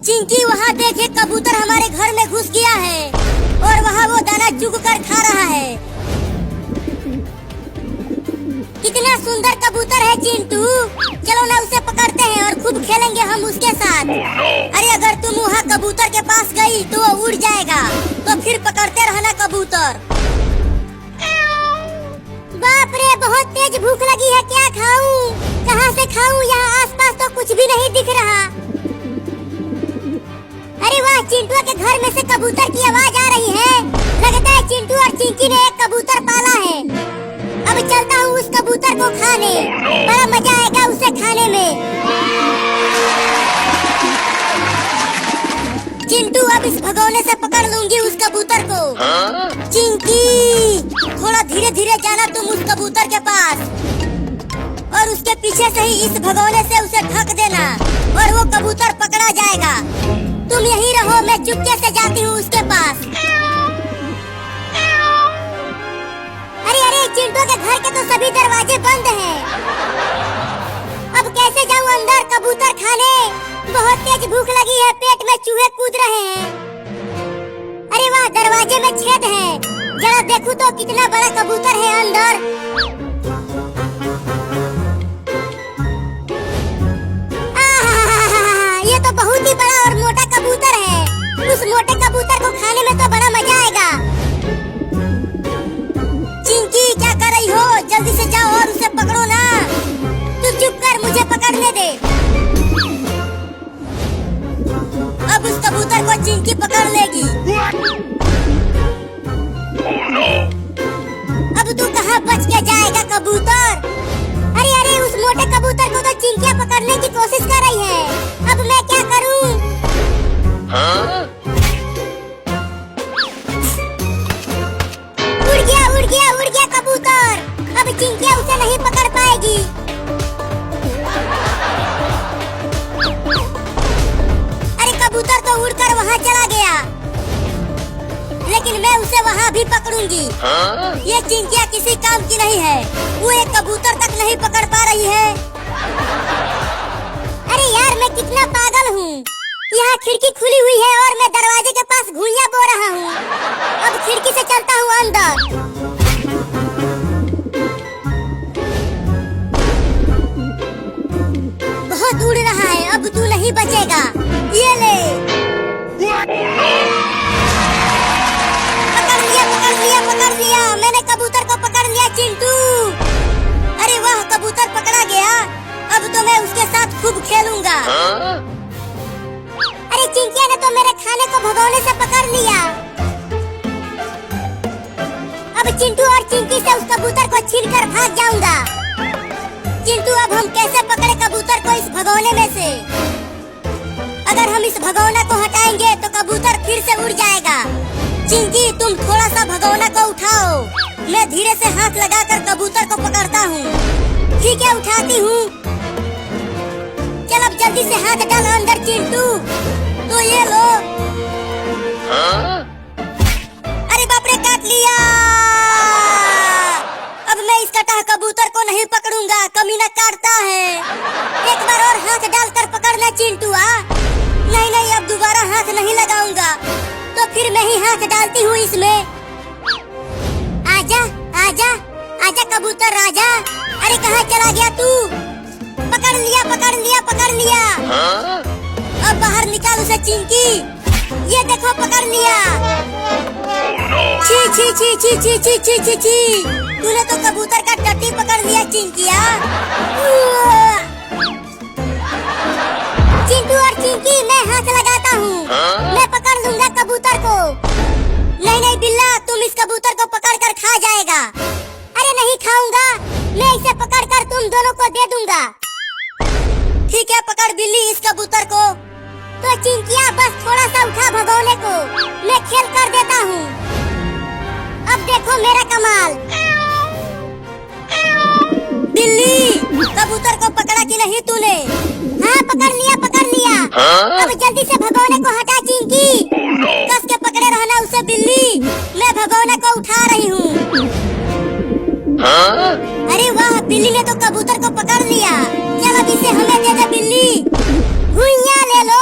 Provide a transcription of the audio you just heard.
चिंकी वहाँ देखे कबूतर हमारे घर में घुस गया है और वहाँ वो दाना चुग कर खा रहा है। कितना सुंदर कबूतर है चिंटू, चलो ना उसे पकड़ते हैं और खूब खेलेंगे हम उसके साथ। अरे अगर तुम वहाँ कबूतर के पास गई तो वो उड़ जाएगा, तो फिर पकड़ते रहना कबूतर। बाप रे, बहुत तेज भूख लगी है, क्या खाऊं? कहाँ से खाऊं? यहाँ आसपास तो कुछ भी नहीं दिख रहा। अरे वाह, चिंटू के घर में से कबूतर की आवाज आ रही है। लगता है चिंटू और चिंकी ने एक कबूतर पाला है। अब चलता हूँ उस कबूतर को खाने, बड़ा मजा आएगा उसे खाने में। चिंटू, अब इस भगोने से पकड़ लूंगी उस कबूतर को। चिंकी, थोड़ा धीरे धीरे जाना तुम उस कबूतर के पास और उसके पीछे से ही इस भगोने से उसे ढक देना और वो कबूतर पकड़ा जाएगा। तुम यहीं रहो, मैं चुपके से जाती हूँ उसके पास। अरे अरे, चिंटू के घर के तो सभी दरवाजे बंद हैं। अब कैसे जाऊँ अंदर कबूतर खाने? बहुत तेज भूख लगी है, पेट में चूहे कूद रहे हैं। अरे वाह, दरवाजे में छेद है, जरा देखूं तो कितना बड़ा कबूतर है अंदर। ये तो बहुत ही बड़ा और मोटा कबूतर है। उस मोटे कबूतर को खाने में तो बड़ा मजा आएगा। चिंकी, क्या कर रही हो? जल्दी से जाओ और उसे पकड़ो ना। तू चुप कर, मुझे पकड़ने दे। अब उस कबूतर को चिंकी पकड़ लेगी। अब तू कहाँ बच के जाएगा कबूतर? अरे अरे, उस मोटे कबूतर को तो चिंकियाँ पकड़ने की कोशिश कर रही है। अब मैं क्या करूं? उड़ गया, उड़ गया, उड़ गया कबूतर। अब चिंकियाँ उसे नहीं पकड़ पाएगी। अरे कबूतर तो उड़कर वहाँ चला गया, लेकिन मैं उसे वहाँ भी पकड़ूंगी। ये चिंकियाँ किसी काम की नहीं है, वो एक कबूतर तक नहीं पकड़ पा रही है। अरे यार, मैं कितना पागल हूँ। यहाँ खिड़की खुली हुई है और मैं दरवाजे के पास घुइयां बो रहा हूँ। अब खिड़की से चलता हूँ अंदर। बहुत उड़ रहा है, अब तू नहीं बचेगा। ये ले, पकड़ लिया, पकड़ लिया, पकड़ लिया। मैंने कबूतर को पकड़ लिया चिंटू। अरे वाह, कबूतर पकड़ा गया। अब तो मैं उसके साथ खूब खेलूंगा। अरे चिंकिया ने तो मेरे खाने को भगोने से पकड़ लिया। अब चिंटू और चिंकी से उस कबूतर को छीनकर भाग जाऊंगा। चिंटू, अब हम कैसे पकड़े कबूतर को इस भगोने में से? अगर हम इस भगोना को हटाएंगे तो कबूतर फिर से उड़ जाएगा। चिंकी, तुम थोड़ा सा भगोना को उठाओ, मैं धीरे से हाथ लगाकर कबूतर को पकड़ता हूँ। ठीक है, उठाती हूँ। चल अब जल्दी से हाथ डाल अंदर चिंटू। तो ये लो। अरे बाप रे, काट लिया। अब मैं इस कटा कबूतर को नहीं पकड़ूंगा, कमीना काटता है। एक बार और हाथ डालकर पकड़ना चिंटू। नहीं नहीं, अब दोबारा हाथ नहीं लगाऊंगा, तो फिर मैं ही हाथ डालती हूँ इसमें। आजा आजा आजा कबूतर राजा। अरे कहाँ चला गया तू? पकड़ लिया, पकड़ लिया, पकड़ लिया। अब बाहर निकाल उसे चिंकी। ये देखो, पकड़ लिया। छी छी छी छी छी छी छी छी छी, तूने तो कबूतर का टट्टी पकड़ लिया चिंकिया। चिंटू और चिंकी, मैं हाथ लगाता हूँ, मैं पकड़ लूंगा कबूतर को। नहीं नहीं बिल्ला, तुम इस कबूतर को पकड़ कर खा जाएगा। अरे नहीं खाऊंगा, मैं इसे पकड़ कर तुम दोनों को दे दूंगा। ठीक है, पकड़ बिल्ली इस कबूतर को। तो चिंकिया, बस थोड़ा सा उठा भगोने को, मैं खेल कर देता हूँ। अब देखो मेरा कमाल। बिल्ली, कबूतर को पकड़ा कि नहीं तूने? हाँ, पकड़ लिया, पकड़ लिया। अब जल्दी से भगोने को हटा चिंकी। कस के पकड़े रहना उसे बिल्ली, मैं भगोने को उठा रही हूँ। अरे वाह, बिल्ली ने तो कबूतर को पकड़ लिया। चल अब इसे हमें दे दे बिल्ली। घुइयां ले लो।